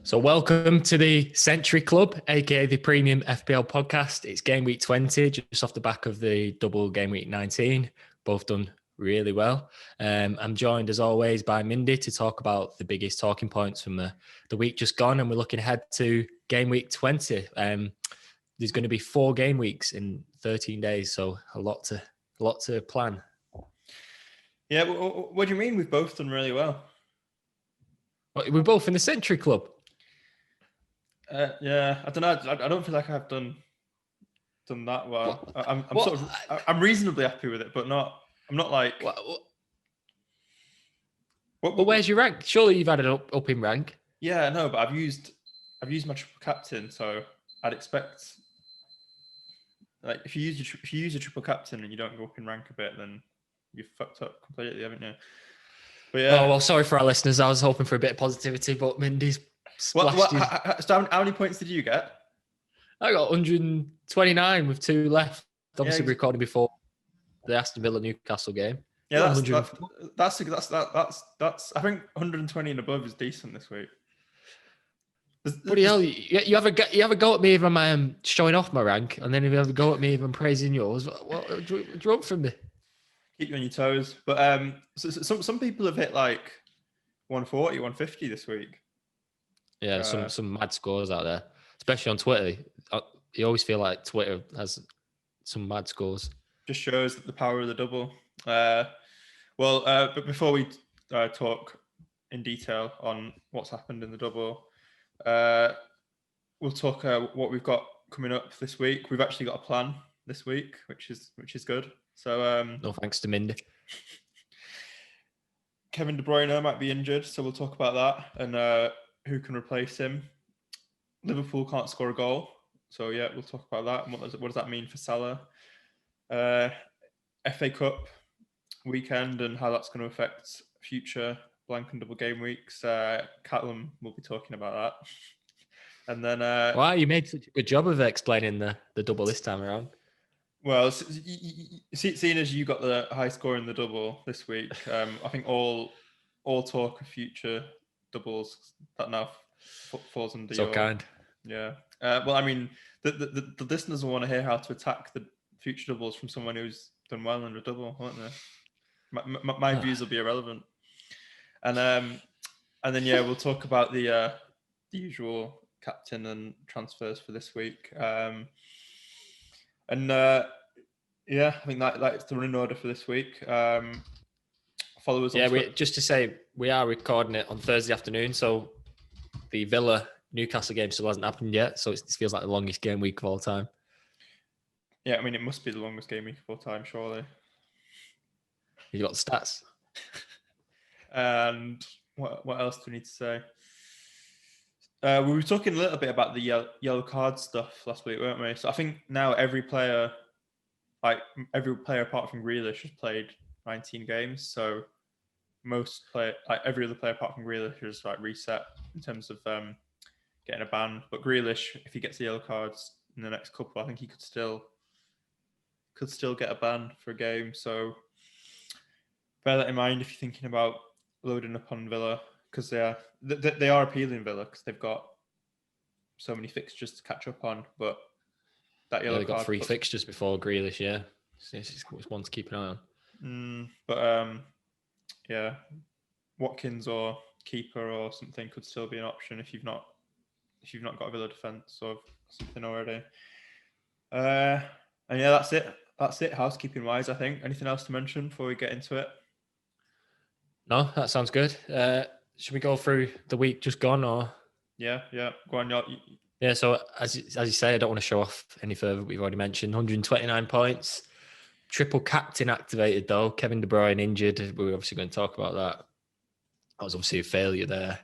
So welcome to the Century Club, aka the premium FPL podcast. It's game week 20, just off the back of the double game week 19. Both done really well. I'm joined as always by Mindy to talk about the biggest talking points from the week just gone, and we're looking ahead to game week 20. There's going to be 4 game weeks in 13 days, so a lot to plan. Yeah, what do you mean we've both done really well? We're both in the Century Club. Yeah, I don't know. I don't feel like I've done that well. I'm reasonably happy with it, but I'm not like. Well, where's your rank? Surely you've had it up in rank. Yeah, no, but I've used my triple captain, so I'd expect, like, if you use a triple captain and you don't go up in rank a bit, then you've fucked up completely, haven't you? But yeah. Oh well, sorry for our listeners. I was hoping for a bit of positivity, but Mindy's. So how many points did you get? I got 129 with 2 left. Obviously, recording before the Aston Villa Newcastle game. Yeah, that's. I think 120 and above is decent this week. Bloody hell! You have a go at me if I'm showing off my rank, and then if you have a go at me if I'm praising yours. What do you want from me? Keep you on your toes. But some people have hit like 140, 150 this week. Yeah, some mad scores out there, especially on Twitter. You always feel like Twitter has some mad scores. Just shows the power of the double. But before we talk in detail on what's happened in the double, we'll talk what we've got coming up this week. We've actually got a plan this week, which is good. So no thanks to Mindy. Kevin de Bruyne might be injured, so we'll talk about that and who can replace him. Liverpool can't score a goal, so yeah, we'll talk about that. And what does that mean for Salah? FA Cup weekend and how that's going to affect future blank and double game weeks. Callum will be talking about that. And then wow, you made such a good job of explaining the double this time around. Well, seeing as you got the high score in the double this week, I think all talk of future doubles that now falls under so kind. Yeah. Well, I mean, the listeners will want to hear how to attack the future doubles from someone who's done well in a double, won't they? My views will be irrelevant. And then yeah, we'll talk about the usual captain and transfers for this week. Yeah, I think that's the running order for this week. Follow us on Twitter. Just to say, we are recording it on Thursday afternoon, so the Villa Newcastle game still hasn't happened yet, so it feels like the longest game week of all time. Yeah, I mean, it must be the longest game week of all time, surely. You got the stats. And what else do we need to say? We were talking a little bit about the yellow card stuff last week, weren't we? So I think now every player apart from Grealish has played 19 games. So every other player apart from Grealish is like reset in terms of getting a ban. But Grealish, if he gets the yellow cards in the next couple, I think he could still get a ban for a game. So bear that in mind if you're thinking about loading up on Villa, because they are appealing, Villa, because they've got so many fixtures to catch up on. But that yellow card, they got 3 fixtures before Grealish. Yeah, it's one to keep an eye on. Yeah, Watkins or keeper or something could still be an option if you've not got a Villa defence or something already. And yeah, that's it. That's it. Housekeeping wise, I think. Anything else to mention before we get into it? No, that sounds good. Should we go through the week just gone, or? Yeah. Go on. Yeah. So as you say, I don't want to show off any further. We've already mentioned 129 points. Triple captain activated though. Kevin de Bruyne injured. We're obviously going to talk about that. That was obviously a failure there.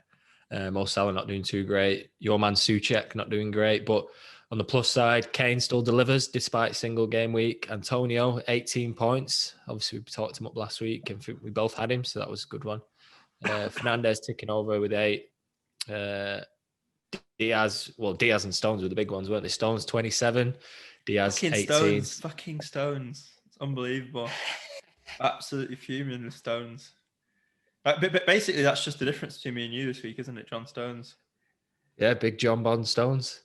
Mo Salah not doing too great. Your man Souček not doing great. But on the plus side, Kane still delivers despite single game week. Antonio, 18 points. Obviously, we talked him up last week and we both had him, so that was a good one. Fernandes ticking over with 8. Diaz and Stones were the big ones, weren't they? Stones 27, Diaz Fucking 18. Stones. It's unbelievable. Absolutely fuming with Stones. But basically, that's just the difference between me and you this week, isn't it, John Stones? Yeah, big John Bone Stones.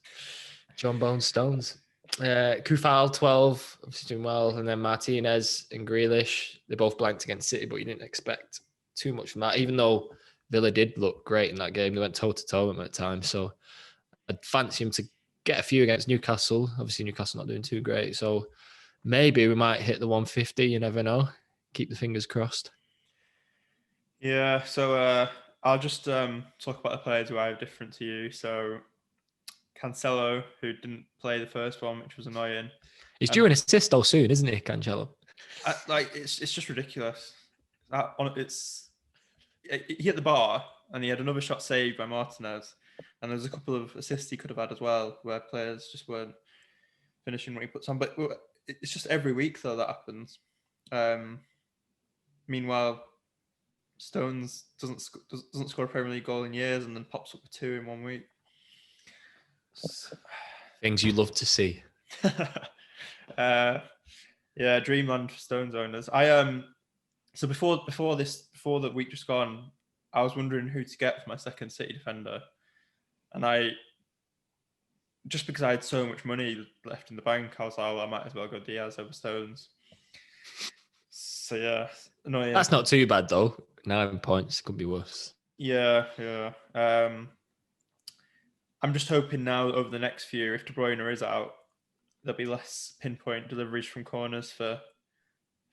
Kufal 12, obviously doing well. And then Martinez and Grealish, they both blanked against City, but you didn't expect too much from that, even though Villa did look great in that game. They went toe-to-toe at times. So I'd fancy him to get a few against Newcastle. Obviously, Newcastle not doing too great. So maybe we might hit the 150. You never know. Keep the fingers crossed. Yeah, so I'll just talk about the players who I have different to you. So Cancelo, who didn't play the first one, which was annoying. He's due an assist though soon, isn't he, Cancelo? It's just ridiculous. He hit the bar and he had another shot saved by Martinez, and there's a couple of assists he could have had as well, where players just weren't finishing what he puts on. But it's just every week though that happens. Meanwhile, Stones doesn't score a Premier League goal in years, and then pops up with 2 in 1 week. Things you love to see. Yeah, dreamland for Stones owners. So before the week just gone, I was wondering who to get for my second City defender, and just because I had so much money left in the bank, I was like, I might as well go Diaz over Stones. So yeah, annoying. That's not too bad though. 9 points could be worse. Yeah. I'm just hoping now over the next few, if De Bruyne is out, there'll be less pinpoint deliveries from corners for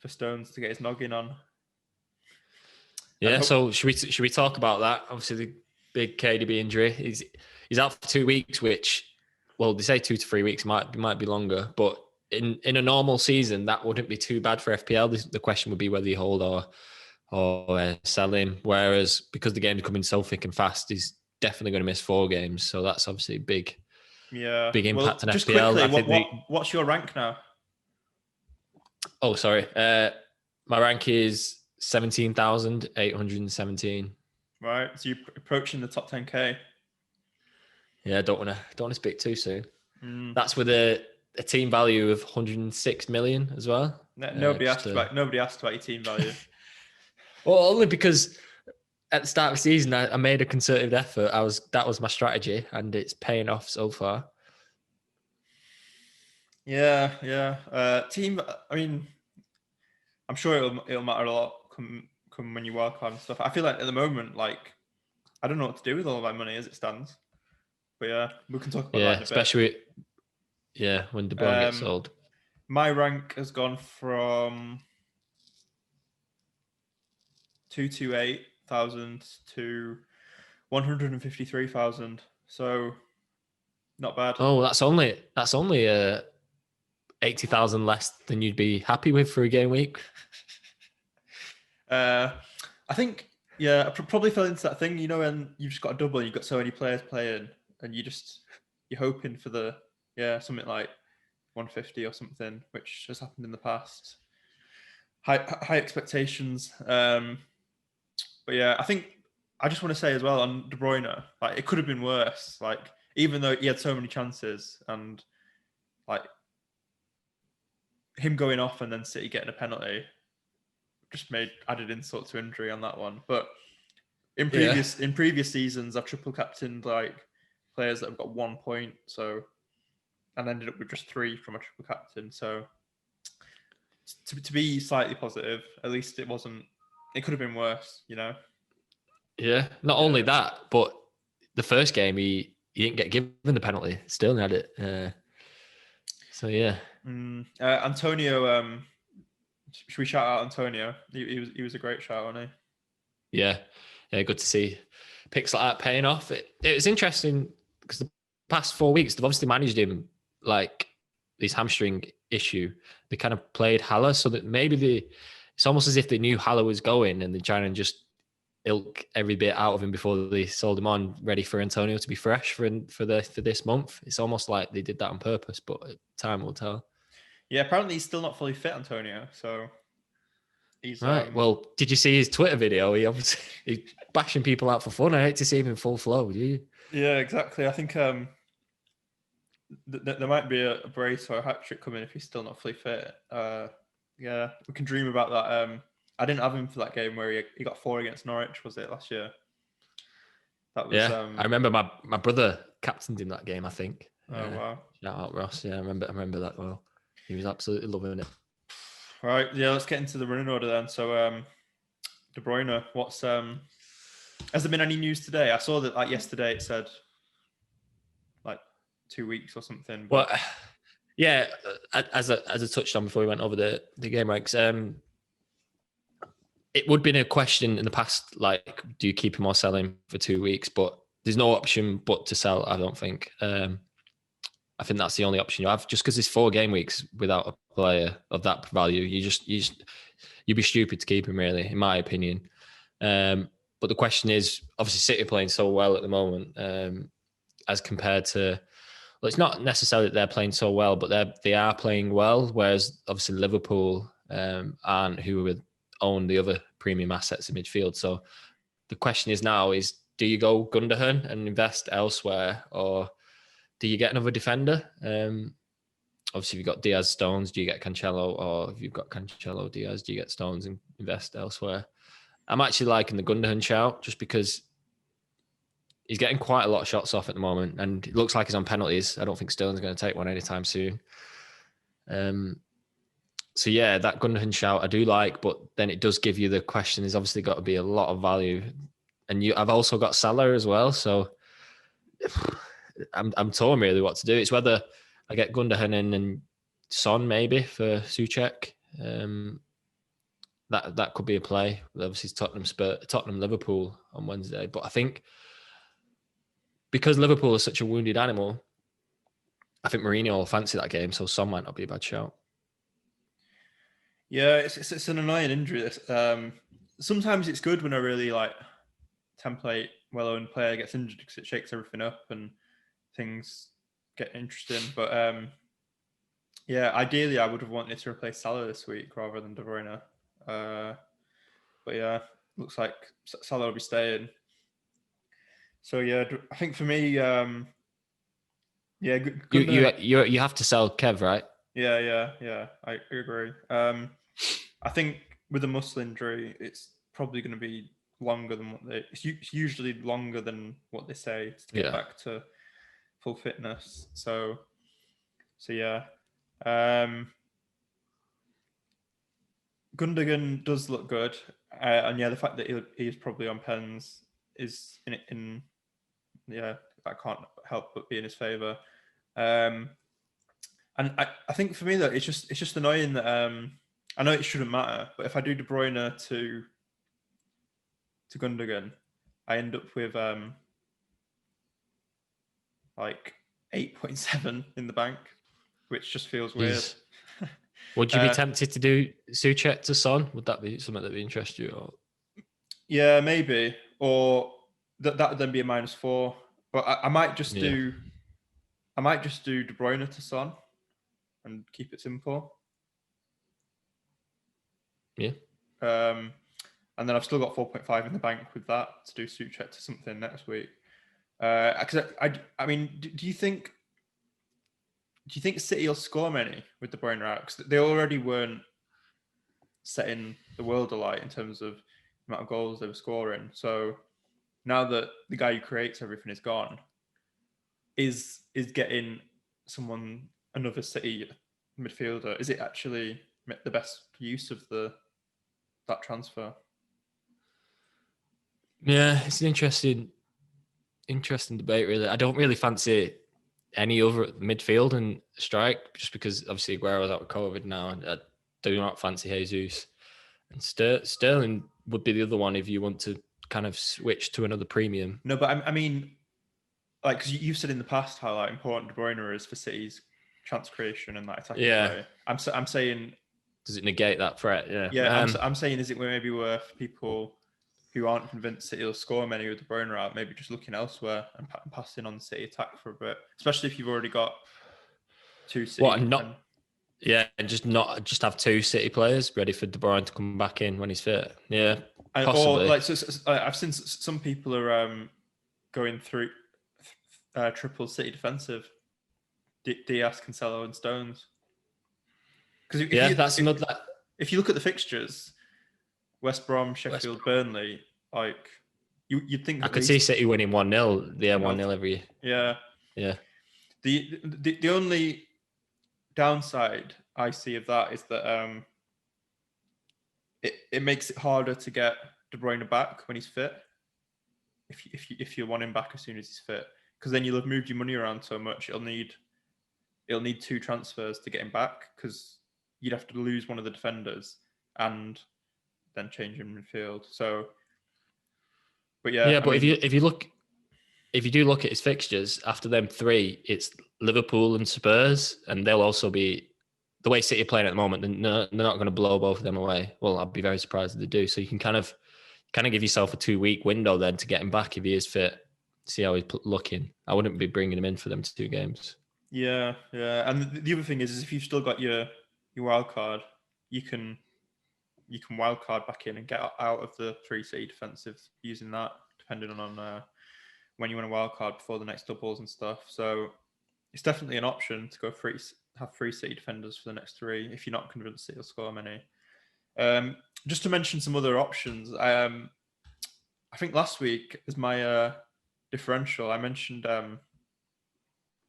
Stones to get his noggin on. Yeah, so should we talk about that? Obviously, the big KDB injury. He's out for 2 weeks, which, well, they say 2 to 3 weeks might be longer, but in a normal season, that wouldn't be too bad for FPL. The question would be whether you hold or sell him. Whereas because the game's coming so thick and fast, he's definitely going to miss 4 games. So that's obviously big impact on just FPL. Quickly, what's your rank now? Oh, sorry. My rank is 17,817. Right, so you're approaching the top 10k. Yeah, don't want to speak too soon. That's with a team value of 106 million as well. Nobody asked about your team value. Well, only because at the start of the season I made a concerted effort. That was my strategy, and it's paying off so far. Yeah. Team. I mean, I'm sure it'll matter a lot come when you work on stuff. I feel like at the moment, like, I don't know what to do with all of my money as it stands. But yeah, we can talk about that in a bit. Especially when De Bruyne gets sold. My rank has gone from 228,000 to 153,000. So not bad. Oh, that's only 80,000 less than you'd be happy with for a game week. I think, I probably fell into that thing, when you've just got a double and you've got so many players playing, and you're hoping for something like 150 or something, which has happened in the past. High expectations. But yeah, I think I just want to say as well on De Bruyne, like, it could have been worse. Like, even though he had so many chances, and like him going off and then City getting a penalty just added insult to injury on that one. But in previous seasons, I've triple captained like players that have got 1 point, and ended up with just 3 from a triple captain. So to be slightly positive, at least it wasn't. It could have been worse, Yeah. Not only that, but the first game he didn't get given the penalty. Still had it. So yeah. Antonio. Should we shout out Antonio? He was a great shout, wasn't he? Yeah, good to see picks like that paying off. It was interesting because the past 4 weeks they've obviously managed him like this hamstring issue. They kind of played Haller so that maybe it's almost as if they knew Haller was going and they're trying to just ilk every bit out of him before they sold him on, ready for Antonio to be fresh for this month. It's almost like they did that on purpose, but time will tell. Yeah, apparently he's still not fully fit, Antonio. So He's Right. Well, did you see his Twitter video? He's bashing people out for fun. I hate to see him in full flow. Do you? Yeah, exactly. I think there might be a brace or a hat trick coming if he's still not fully fit. Yeah, we can dream about that. I didn't have him for that game where he got 4 against Norwich. Was it last year? That was. Yeah, I remember my brother captained in that game. I think. Oh wow! Shout out Ross. Yeah, I remember that well. He was absolutely loving it. Right. Yeah, let's get into the running order then. So, De Bruyne, what's has there been any news today? I saw that like yesterday it said like 2 weeks or something. But... Well, yeah, as I touched on before we went over the game ranks, it would have been a question in the past, like, do you keep him or sell him for 2 weeks? But there's no option but to sell, I don't think. I think that's the only option you have, just because there's 4 game weeks without a player of that value. You'd be stupid to keep him, really, in my opinion. But the question is, obviously, City are playing so well at the moment, as compared to, well, it's not necessarily that they're playing so well, but they are playing well. Whereas obviously Liverpool aren't, who would own the other premium assets in midfield. So the question is now is, do you go Gundogan and invest elsewhere, or do you get another defender? Obviously, if you've got Diaz, Stones, do you get Cancelo? Or if you've got Cancelo, Diaz, do you get Stones and invest elsewhere? I'm actually liking the Gundogan shout just because he's getting quite a lot of shots off at the moment, and it looks like he's on penalties. I don't think Sterling's going to take one anytime soon. So yeah, that Gundogan shout I do like, but then it does give you the question. There's obviously got to be a lot of value, and I've also got Salah as well. So I'm torn really what to do. It's whether I get Gundogan in and Son maybe for Souček. That could be a play. Obviously, it's Tottenham, Liverpool on Wednesday, but I think because Liverpool is such a wounded animal, I think Mourinho will fancy that game, so Son might not be a bad shout. Yeah, it's an annoying injury. Sometimes it's good when a really like template, well-owned player gets injured because it shakes everything up and things get interesting. But yeah, ideally I would have wanted to replace Salah this week rather than De Bruyne. But yeah, looks like Salah will be staying. So yeah, I think for me, yeah, you have to sell Kev, right? Yeah. I agree. I think with a muscle injury, it's probably going to be longer than it's usually longer than what they say to get back to full fitness. So yeah. Gundogan does look good, and yeah, the fact that he's probably on pens is in yeah, that can't help but be in his favour. And I think for me though, it's just annoying that I know it shouldn't matter, but if I do De Bruyne to Gundogan, I end up with like 8.7 in the bank, which just feels weird. Would you be tempted to do Souček to Son? Would that be something that would interest you? Or? Yeah, maybe. Or that would then be a -4. But I might just do De Bruyne to Son and keep it simple. Yeah. And then I've still got 4.5 in the bank with that to do Souček to something next week. Because I mean, do you think City will score many with De Bruyne out? Because they already weren't setting the world alight in terms of the amount of goals they were scoring. So now that the guy who creates everything is gone, is getting another City midfielder, is it actually the best use of that transfer? Yeah, it's an interesting debate, really. I don't really fancy any other midfield and strike, just because obviously Aguero's out with COVID now, and I do not fancy Jesus. And Sterling would be the other one if you want to kind of switch to another premium. No, but I mean, like, because you've said in the past how like important De Bruyne is for City's chance creation and that attacking play. I'm saying, does it negate that threat? Yeah. I'm saying, is it maybe worth people who aren't convinced City will score many with De Bruyne out, maybe just looking elsewhere and passing on the City attack for a bit, especially if you've already got 2 City. Yeah, and just have two City players ready for De Bruyne to come back in when he's fit. Yeah, Or possibly. like, I've seen some people are going through triple City defensive, Diaz, Cancelo, and Stones. Because if you look at the fixtures, West Brom, Sheffield, Burnley, like you'd think I could see City winning 1-0. Yeah, 1-0 every year. Yeah. The only downside I see of that is that it makes it harder to get De Bruyne back when he's fit. If you want him back as soon as he's fit, because then you'll have moved your money around so much, it'll need two transfers to get him back, because you'd have to lose one of the defenders and then change him in midfield. So, but yeah, but if you do look at his fixtures after them three, it's Liverpool and Spurs, and they'll also be the way City are playing at the moment. They're not going to blow both of them away. Well, I'd be very surprised if they do. So you can kind of give yourself a 2-week window then to get him back if he is fit. See how he's looking. I wouldn't be bringing him in for them 2 games. Yeah. And the other thing is if you've still got your wild card, you can wild card back in and get out of the 3 City defensive using that, depending on when you want a wild card before the next doubles and stuff. So it's definitely an option to go have 3 City defenders for the next 3 if you're not convinced that you'll score many. Just to mention some other options, I think last week as my differential, I mentioned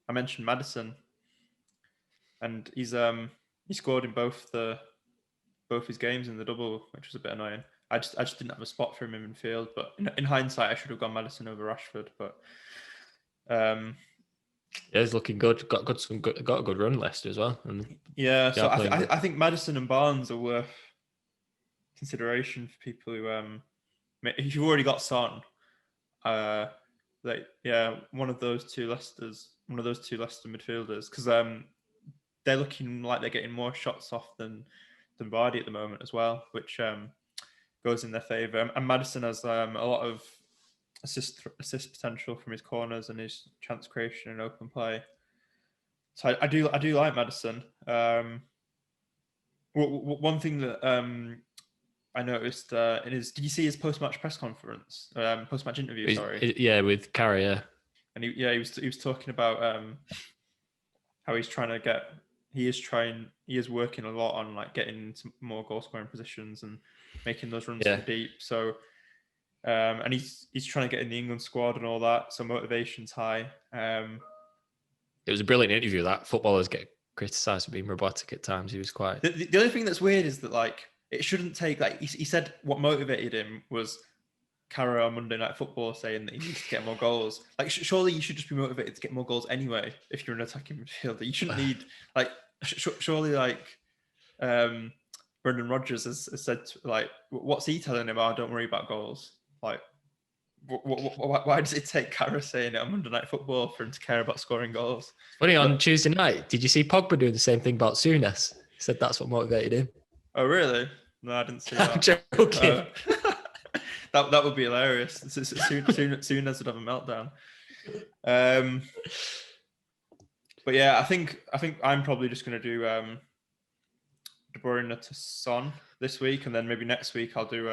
Maddison, and he scored in both his games in the double, which was a bit annoying. I just didn't have a spot for him in midfield, but in hindsight, I should have gone Maddison over Rashford. But he's looking good. Got a good run, Leicester as well. And so I think Maddison and Barnes are worth consideration for people who if you've already got Son, one of those two Leicester midfielders, because they're looking like they're getting more shots off than Vardy at the moment as well, which goes in their favour. And Maddison has a lot of assist potential from his corners and his chance creation and open play. So I do like Maddison. One thing that I noticed did you see his post-match press conference? Post-match interview, sorry. Yeah, with Carrier. And he was talking about how he's trying to get. He is working a lot on like getting into more goal scoring positions and making those runs from deep. So, and he's trying to get in the England squad and all that. So motivation's high. It was a brilliant interview. That footballers get criticised for being robotic at times. He was quite. The only thing that's weird is that like it shouldn't take like he said what motivated him was Carragher on Monday Night Football saying that he needs to get more goals. Like surely you should just be motivated to get more goals anyway if you're an attacking midfielder. You shouldn't need like surely like Brendan Rodgers has said like what's he telling him? Oh, don't worry about goals. Like why does it take Carragher saying it on Monday Night Football for him to care about scoring goals? Funny, on Tuesday night, did you see Pogba doing the same thing about Souness? He said that's what motivated him. Oh really? No, I didn't see that. I'm joking. That would be hilarious. Soon as would have a meltdown. But yeah, I think I'm probably just going to do De Bruyne to Son this week, and then maybe next week I'll do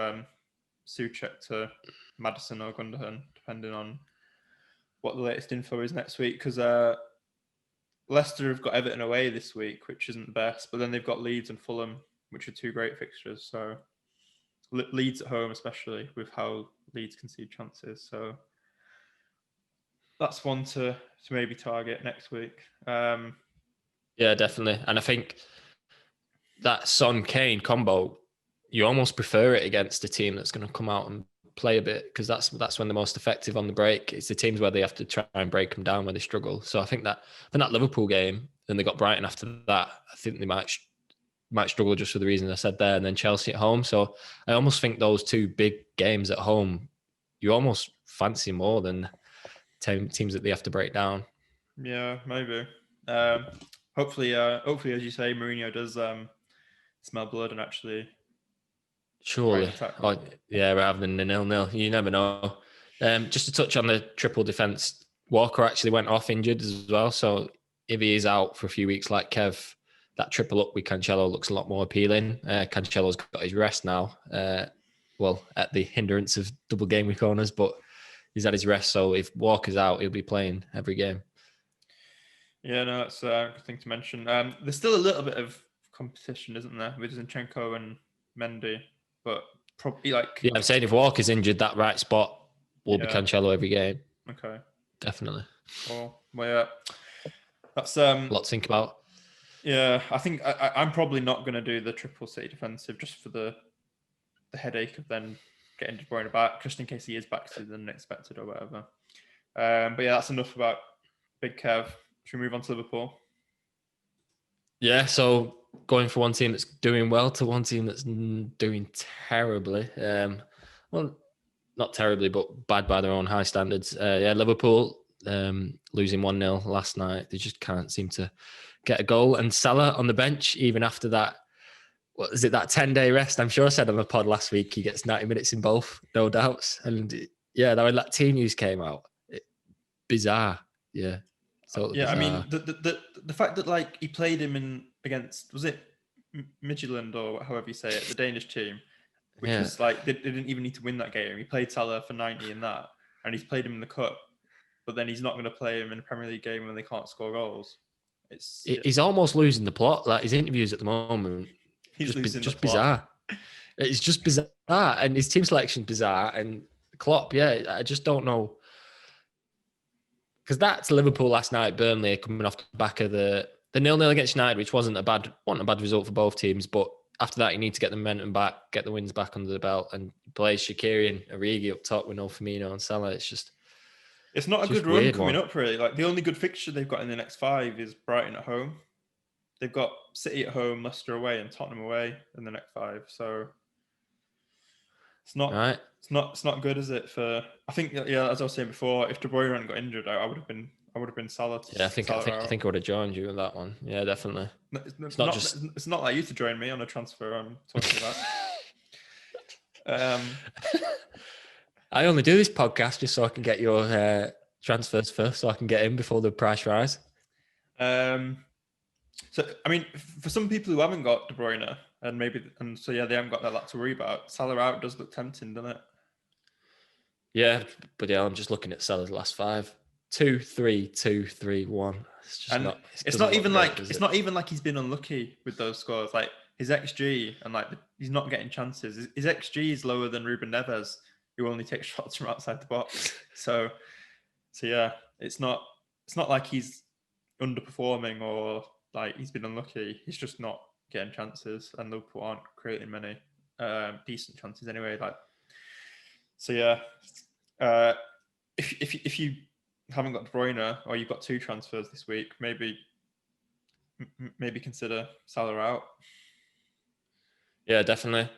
Souček to Maddison or Gundogan, depending on what the latest info is next week. Because Leicester have got Everton away this week, which isn't the best, but then they've got Leeds and Fulham, which are 2 great fixtures. So Leeds at home, especially with how Leeds concede chances. So that's one to maybe target next week. Yeah, definitely. And I think that Son-Kane combo, you almost prefer it against a team that's going to come out and play a bit, because that's when they're most effective on the break. It's the teams where they have to try and break them down, where they struggle. So I think that Liverpool game, then they got Brighton after that, I think they might struggle just for the reason I said there, and then Chelsea at home. So I almost think those 2 big games at home, you almost fancy more than teams that they have to break down. Yeah, maybe. Hopefully, as you say, Mourinho does smell blood and actually. Surely. Rather than the 0-0. You never know. Just to touch on the triple defence, Walker actually went off injured as well. So if he is out for a few weeks like Kev, that triple up with Cancelo looks a lot more appealing. Cancelo's got his rest now. At the hindrance of double game week owners, but he's had his rest. So if Walker's out, he'll be playing every game. Yeah, no, that's a good thing to mention. There's still a little bit of competition, isn't there, with Zinchenko and Mendy, but probably Yeah, I'm saying if Walker's injured, that right spot will be Cancelo every game. Okay, definitely. Well, yeah, that's a lot to think about. Yeah, I think I'm probably not going to do the triple City defensive just for the headache of then getting De Bruyne back, just in case he is back sooner than expected or whatever. But yeah, that's enough about Big Kev. Should we move on to Liverpool? Yeah, so going from one team that's doing well to one team that's doing terribly. Well, not terribly, but bad by their own high standards. Liverpool losing 1-0 last night. They just can't seem to get a goal. And Salah on the bench, even after that, what is it, that 10-day rest? I'm sure I said on the pod last week, he gets 90 minutes in both, no doubts. And yeah, when that team news came out, bizarre. Yeah. Totally bizarre. I mean, the fact that he played him against, was it Midtjylland or however you say it, the Danish team, which was they didn't even need to win that game. He played Salah for 90 in that, and he's played him in the cup, but then he's not going to play him in a Premier League game when they can't score goals. He's almost losing the plot. Like his interviews at the moment, he's just bizarre. It's just bizarre, and his team selection's bizarre. And Klopp, I just don't know. Because that's Liverpool last night, Burnley coming off the back of the 0-0 against United, which wasn't a bad result for both teams. But after that, you need to get the momentum back, get the wins back under the belt, and play Shaqiri and Origi up top with no Firmino and Salah. It's not a good run coming up, really. The only good fixture they've got in the next 5 is Brighton at home. They've got City at home, Leicester away, and Tottenham away in the next 5. So it's not right. It's not good, is it? I think as I was saying before, if De Bruyne hadn't got injured, I would have been Salah. I think I would have joined you in that one. Yeah, definitely. It's not like you to join me on a transfer I'm talking about. I only do this podcast just so I can get your transfers first, so I can get in before the price rise. So I mean, for some people who haven't got De Bruyne, they haven't got that to worry about. Salah out does look tempting, doesn't it? Yeah, but I'm just looking at Salah's last 5. 2, 3, 2, 3, 1. It's not even like he's been unlucky with those scores. Like his XG and he's not getting chances. His XG is lower than Ruben Neves, who only takes shots from outside the box. So yeah, it's not like he's underperforming or he's been unlucky. He's just not getting chances, and Liverpool aren't creating many decent chances anyway. If you haven't got De Bruyne or you've got 2 transfers this week, maybe consider Salah out. Yeah, definitely.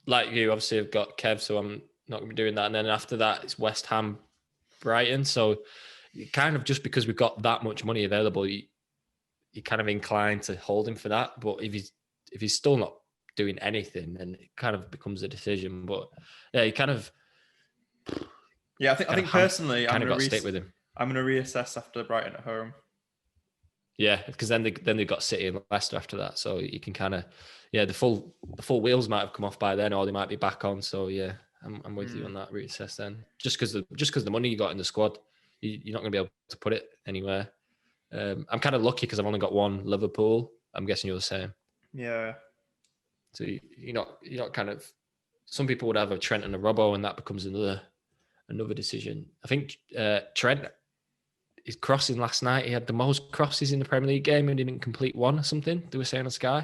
Like you, obviously, I've got Kev, so I'm not going to be doing that. And then after that, it's West Ham, Brighton. So you kind of, just because we've got that much money available, you're kind of inclined to hold him for that. But if he's still not doing anything, then it kind of becomes a decision. But yeah, you kind of. Yeah, I think personally, I'm going to stick with him. I'm going to reassess after Brighton at home. Yeah, because then they've got City and Leicester after that, so you can kind of, the full wheels might have come off by then, or they might be back on. So yeah, I'm with you on that reassess then. Just because the money you got in the squad, you're not going to be able to put it anywhere. I'm kind of lucky because I've only got 1 Liverpool. I'm guessing you're the same. Yeah. So you're not kind of. Some people would have a Trent and a Robbo, and that becomes another decision. I think Trent. His crossing last night, he had the most crosses in the Premier League game and didn't complete 1 or something. They were saying on Sky,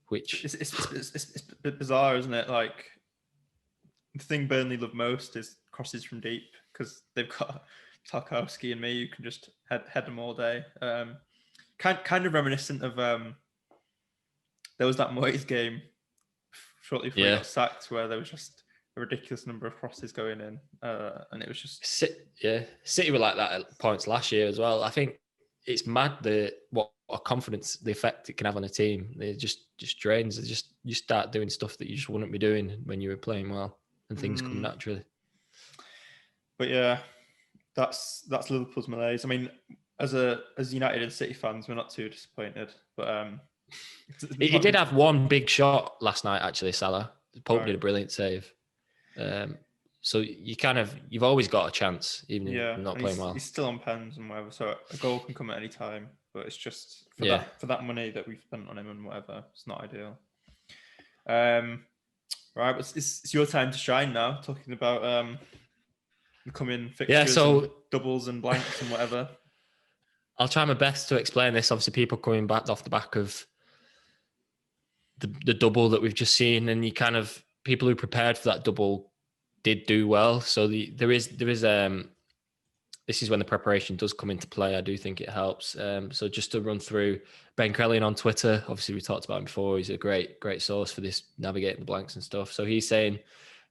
which it's a bit bizarre, isn't it? The thing Burnley love most is crosses from deep because they've got Tarkowski and me who can just head them all day. Kind of reminiscent of there was that Moyes game shortly before he got sacked where there was just a ridiculous number of crosses going in, and it was just City were like that at points last year as well. I think it's mad what a confidence, the effect it can have on a team. It just drains. You start doing stuff that you just wouldn't be doing when you were playing well, and things come naturally. But yeah, that's Liverpool's malaise. I mean, as United and City fans, we're not too disappointed. But he did have one big shot last night, actually, Salah. Pope did a brilliant save. So you've always got a chance, even if you're not playing well. He's still on pens and whatever, so a goal can come at any time. But it's just for that money that we've spent on him and whatever, it's not ideal. Right, but it's your time to shine now. Talking about the coming fixtures, and doubles and blanks and whatever. I'll try my best to explain this. Obviously, people coming back off the back of the double that we've just seen, and people who prepared for that double did do well. So there is this is when the preparation does come into play. I do think it helps. So just to run through, Ben Crellin on Twitter, obviously we talked about him before. He's a great source for this, navigating the blanks and stuff. So he's saying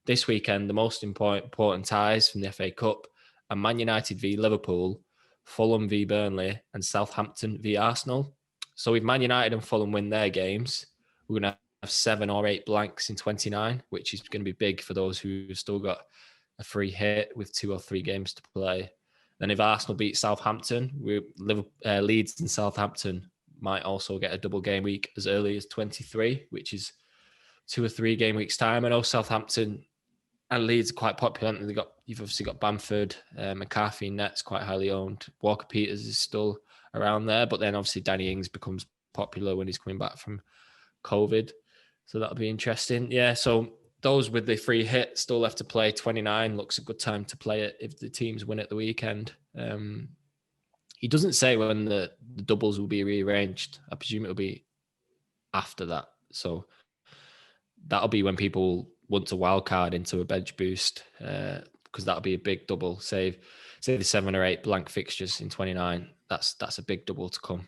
this weekend, the most important ties from the FA Cup are Man United v Liverpool, Fulham v Burnley, and Southampton v Arsenal. So if Man United and Fulham win their games, we're going to have 7 or 8 blanks in 29, which is going to be big for those who've still got a free hit with 2 or 3 games to play. Then if Arsenal beat Southampton, Leeds and Southampton might also get a double game week as early as 23, which is 2 or 3 game weeks time. I know Southampton and Leeds are quite popular. You've obviously got Bamford, McCarthy, Nets quite highly owned. Walker Peters is still around there, but then obviously Danny Ings becomes popular when he's coming back from COVID. So that'll be interesting. Yeah, so those with the free hit still left to play. 29 looks a good time to play it if the teams win at the weekend. He doesn't say when the doubles will be rearranged. I presume it'll be after that. So that'll be when people want to wildcard into a bench boost, because that'll be a big double. Say the 7 or 8 blank fixtures in 29. That's a big double to come.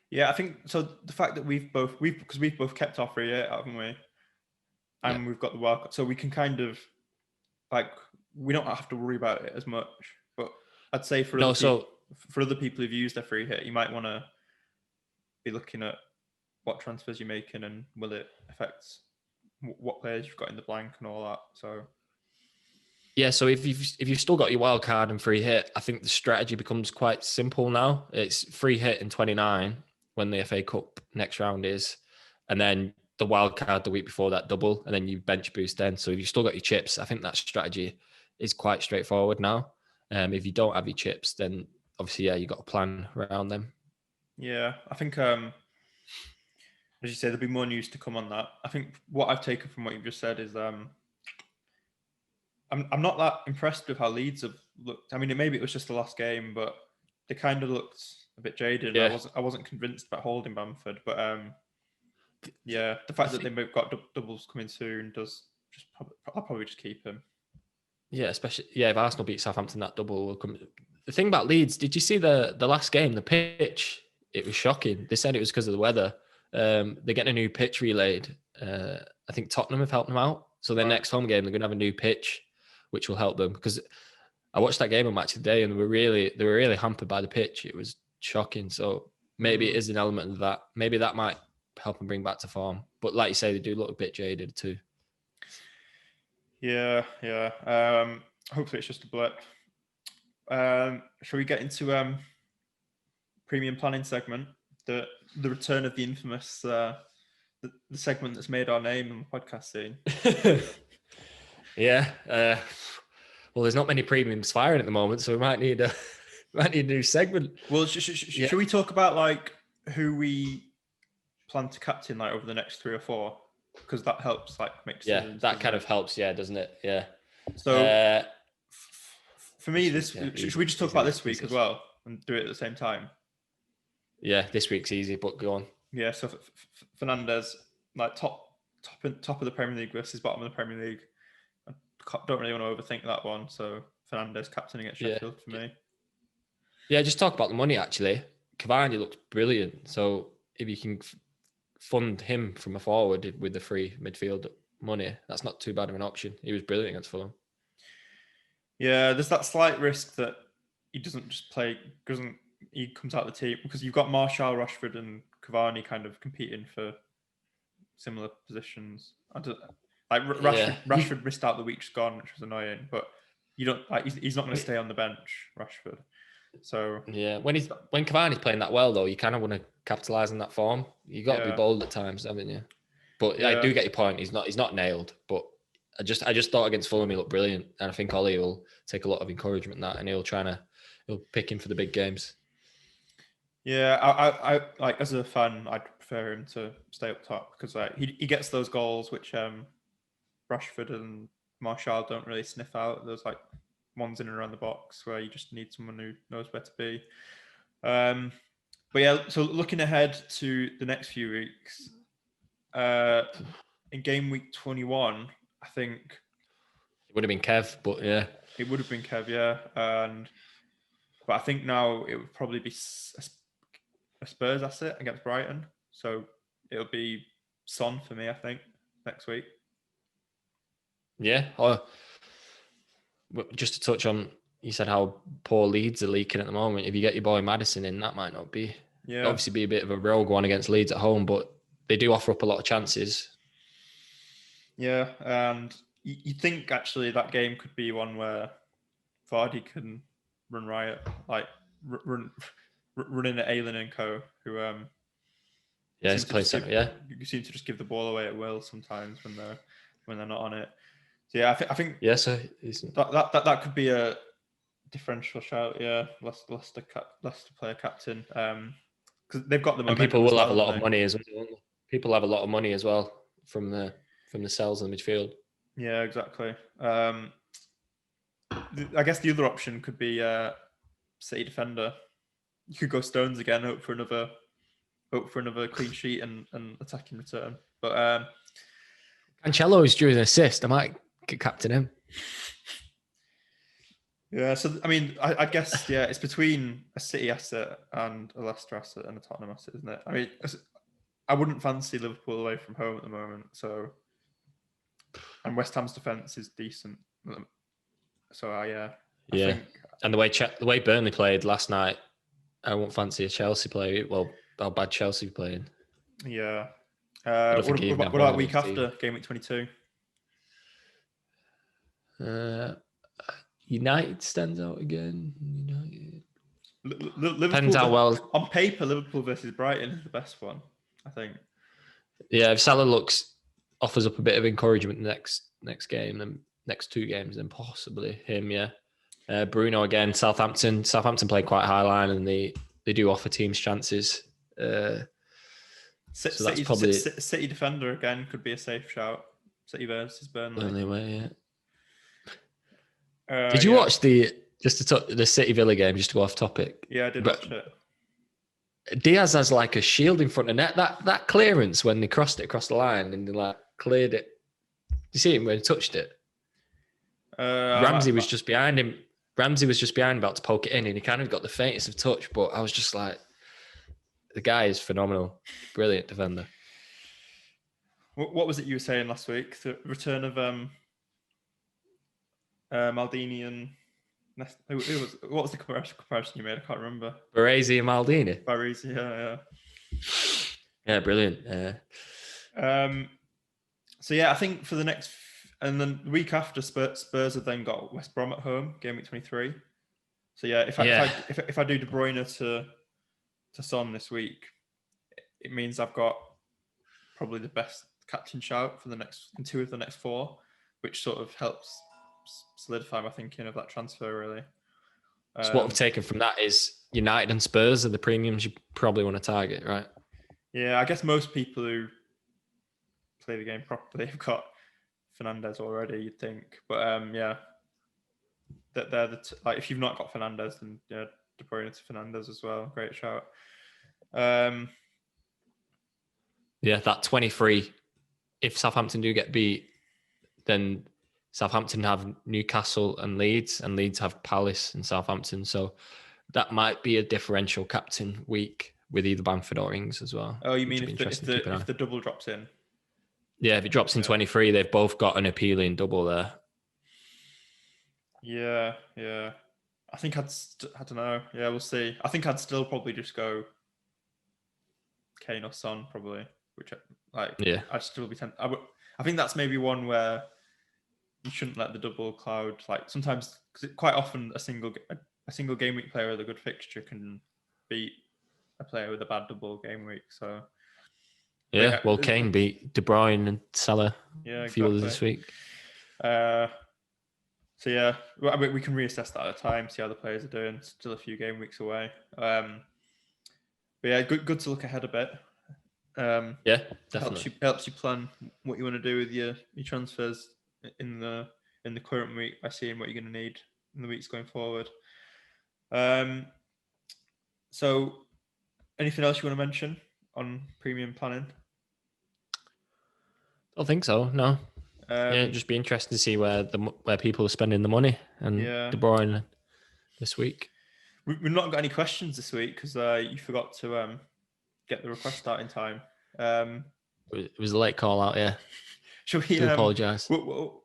Yeah, I think so. The fact that we've both kept our free hit, haven't we? And we've got the wildcard, so we can kind of we don't have to worry about it as much. But I'd say for other people who've used their free hit, you might want to be looking at what transfers you're making and will it affect what players you've got in the blank and all that. So yeah, so if you've still got your wild card and free hit, I think the strategy becomes quite simple now. It's free hit in 29 when the FA Cup next round is, and then the wild card the week before that double, and then you bench boost then. So if you've still got your chips, I think that strategy is quite straightforward now. If you don't have your chips, then obviously, you've got a plan around them. Yeah, I think, as you say, there'll be more news to come on that. I think what I've taken from what you've just said is I'm not that impressed with how Leeds have looked. I mean, maybe it was just the last game, but they kind of looked a bit jaded. Yeah. I wasn't convinced about holding Bamford, but the fact that they've got doubles coming soon I'll probably just keep him. Yeah, especially if Arsenal beat Southampton, that double will come. The thing about Leeds, did you see the last game? The pitch, it was shocking. They said it was because of the weather. They're getting a new pitch relayed. I think Tottenham have helped them out. So their next home game, they're going to have a new pitch, which will help them. Because I watched that game on Match of the Day, and they were really hampered by the pitch. It was shocking. So maybe it is an element of that. Maybe that might help them bring back to form. But like you say, they do look a bit jaded too. Yeah. Hopefully it's just a blip. Shall we get into premium planning segment? The return of the infamous the segment that's made our name in the podcast scene. Yeah. Well, there's not many premiums firing at the moment, so we might need a new segment. Well, should we talk about who we plan to captain over the next 3 or 4? Because that helps make decisions. Yeah, that kind of helps, doesn't it? Yeah. So for me, should we just talk about this week as well and do it at the same time? Yeah, this week's easy, but go on. Yeah, so Fernandes, top of the Premier League versus bottom of the Premier League. I don't really want to overthink that one. So Fernandes captaining at Sheffield for me. Yeah, just talk about the money actually. Cavani looked brilliant. So if you can fund him from a forward with the free midfield money, that's not too bad of an option. He was brilliant against Fulham. Yeah, there's that slight risk that he doesn't just play, he comes out of the team because you've got Martial, Rashford and Cavani kind of competing for similar positions. Rashford missed out the week just gone, which was annoying, but you don't he's not going to stay on the bench, Rashford. So yeah, when Cavani's playing that well though, you kind of want to capitalise on that form. You got to be bold at times, haven't you? But I do get your point. He's not nailed, but I just thought against Fulham he looked brilliant, and I think Ollie will take a lot of encouragement in that, and he'll pick him for the big games. Yeah, I like as a fan, I'd prefer him to stay up top because like he gets those goals which Rashford and Martial don't really sniff out. Those like ones in and around the box where you just need someone who knows where to be. But yeah, so looking ahead to the next few weeks, in game week 21, I think It would have been Kev, but yeah, it would have been Kev, yeah. But I think now it would probably be a Spurs asset against Brighton. So it'll be Son for me, I think, next week. yeah. Or just to touch on, you said how poor Leeds are leaking at the moment. If you get your boy Maddison in, that might not be. Yeah. Obviously, be a bit of a rogue one against Leeds at home, but they do offer up a lot of chances. Yeah, and you think actually that game could be one where Vardy can run riot, like running at Aylan and co, who yeah, it's play center. Yeah, you seem to just give the ball away at will sometimes when they're not on it. So yeah, I think yeah. So that could be a differential shout. Yeah, Leicester player captain. Because they've got the momentum. And people will have a lot of of money as well. People have a lot of money as well from the sales in the midfield. Yeah, exactly. I guess the other option could be City defender. You could go Stones again, hope for another clean sheet and attacking return. But Cancelo's due an assist. I might captain him. Yeah, so I mean, I guess it's between a City asset and a Leicester asset and a Tottenham asset, isn't it? I mean, I wouldn't fancy Liverpool away from home at the moment. So, and West Ham's defense is decent. So I think, and the way Burnley played last night, I won't fancy a Chelsea play. Well, how bad Chelsea playing. Yeah. What about week after game week 22? United stands out again. Liverpool, depends how well. On paper, Liverpool versus Brighton is the best one, I think. Yeah, if Salah offers up a bit of encouragement next game, then next two games, then possibly him. Yeah, Bruno again. Southampton play quite high line, and they do offer teams chances. So that's probably City defender again could be a safe shout. City versus Burnley. Anyway, yeah. Did you watch the City Villa game? Just to go off topic. Yeah, I did watch it. Diaz has like a shield in front of net. That clearance when they crossed it across the line and they like cleared it. Did you see him when he touched it? Ramsey was just behind him. Ramsey was just behind, about to poke it in, and he kind of got the faintest of touch. But I was just like, the guy is phenomenal, brilliant defender. What was it you were saying last week? The return of Maldini and what was the comparison you made? I can't remember. Baresi and Maldini. Baresi, yeah. Yeah, brilliant. So yeah, I think for the next, and then the week after, Spurs have then got West Brom at home, game week 23. So yeah, if I do De Bruyne to Son this week, it means I've got probably the best captain shout for in two of the next four, which sort of helps solidify my thinking of that transfer, really. So what I've taken from that is United and Spurs are the premiums you probably want to target, right? Yeah, I guess most people who play the game properly have got Fernandes already, you'd think. But yeah, they're like if you've not got Fernandes, then yeah, De Bruyne to Fernandes as well. Great shout. Yeah, that 23. If Southampton do get beat, then Southampton have Newcastle and Leeds have Palace and Southampton. So that might be a differential captain week with either Bamford or Ings as well. Oh, you mean if the double drops in? Yeah, if it drops in 23, they've both got an appealing double there. Yeah. I think I don't know. Yeah, we'll see. I think I'd still probably just go Kane or Son, probably. Which I'd still be tempted. I think that's maybe one where you shouldn't let the double cloud. Like sometimes, because quite often a a single game week player with a good fixture can beat a player with a bad double game week. So yeah, well, Kane beat De Bruyne and Salah. Yeah, a few others exactly. this week. So yeah, I mean, we can reassess that at a time, see how the players are doing. Still a few game weeks away. But yeah, good to look ahead a bit. Yeah, definitely. Helps you plan what you want to do with your transfers in the current week by seeing what you're going to need in the weeks going forward. So anything else you want to mention on premium planning? I don't think so. No. Yeah, it'd just be interesting to see where people are spending the money and De Bruyne this week. We've not got any questions this week because you forgot to get the request out in time. It was a late call out. Yeah. Should we apologise? What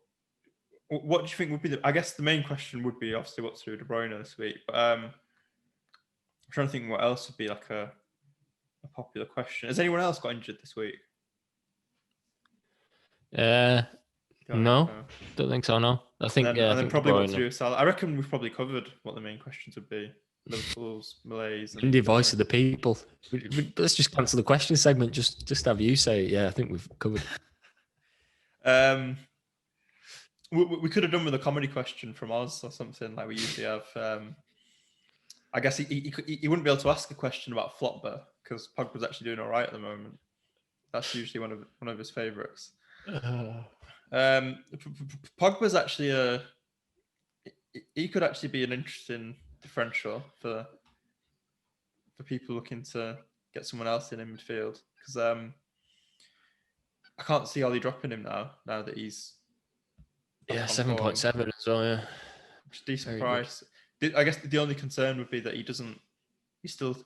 do you think would be I guess the main question would be obviously what to do with De Bruyne this week, but I'm trying to think what else would be like a popular question. Has anyone else got injured this week? No, don't think so. No, I think. And then probably what to do with Salah. I reckon we've probably covered what the main questions would be. Liverpool's malaise. Mindy, voice of the people. Let's just cancel the question segment. Just have you say it. Yeah, I think we've covered. We could have done with a comedy question from Oz or something like we usually have. I guess he wouldn't be able to ask a question about Flopper because Pogba's actually doing all right at the moment. That's usually one of his favourites. Pogba's actually he could actually be an interesting differential for people looking to get someone else in midfield because I can't see Ollie dropping him now that he's 7.7 as well. Yeah, decent price. I guess the only concern would be that he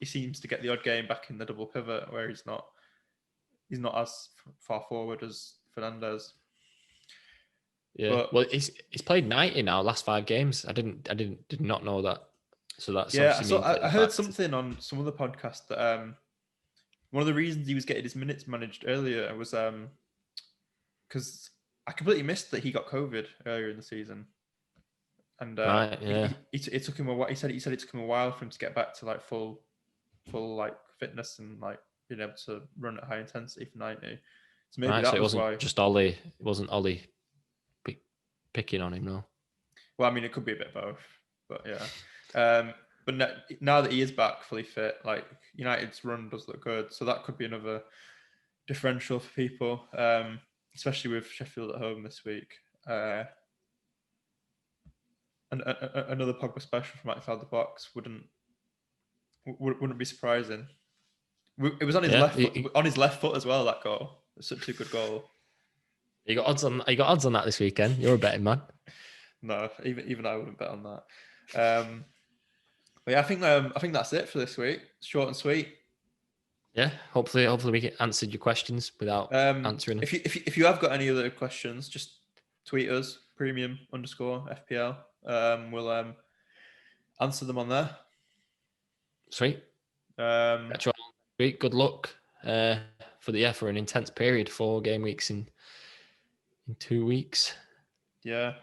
seems to get the odd game back in the double pivot where he's not as far forward as Fernandes. Yeah, well, he's played 90 now, last 5 games. I did not know that. So that's I heard something on some other podcast that one of the reasons he was getting his minutes managed earlier was because I completely missed that he got COVID earlier in the season, and it took him a while. He said it took him a while for him to get back to like full like fitness and like being able to run at high intensity for 90. So maybe that was why. Just Ollie. It wasn't Ollie picking on him, no. Well, I mean, it could be a bit both, but yeah. But now that he is back fully fit, like United's run does look good, so that could be another differential for people, especially with Sheffield at home this week. And another Pogba special from outside the box wouldn't be surprising. It was on his left foot as well. That goal, it's such a good goal. You got odds on that this weekend. You're a betting man. No, even I wouldn't bet on that. But yeah, I think that's it for this week. Short and sweet. Yeah, hopefully we answered your questions without answering. If you have got any other questions, just tweet us @premium_FPL. We'll answer them on there. Sweet. Good luck for an intense period, 4 game weeks in 2 weeks. Yeah,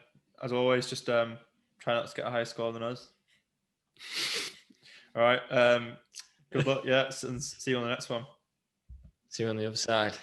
as always, just try not to get a higher score than us. All right. Good luck. Yeah, and see you on the next one. See you on the other side.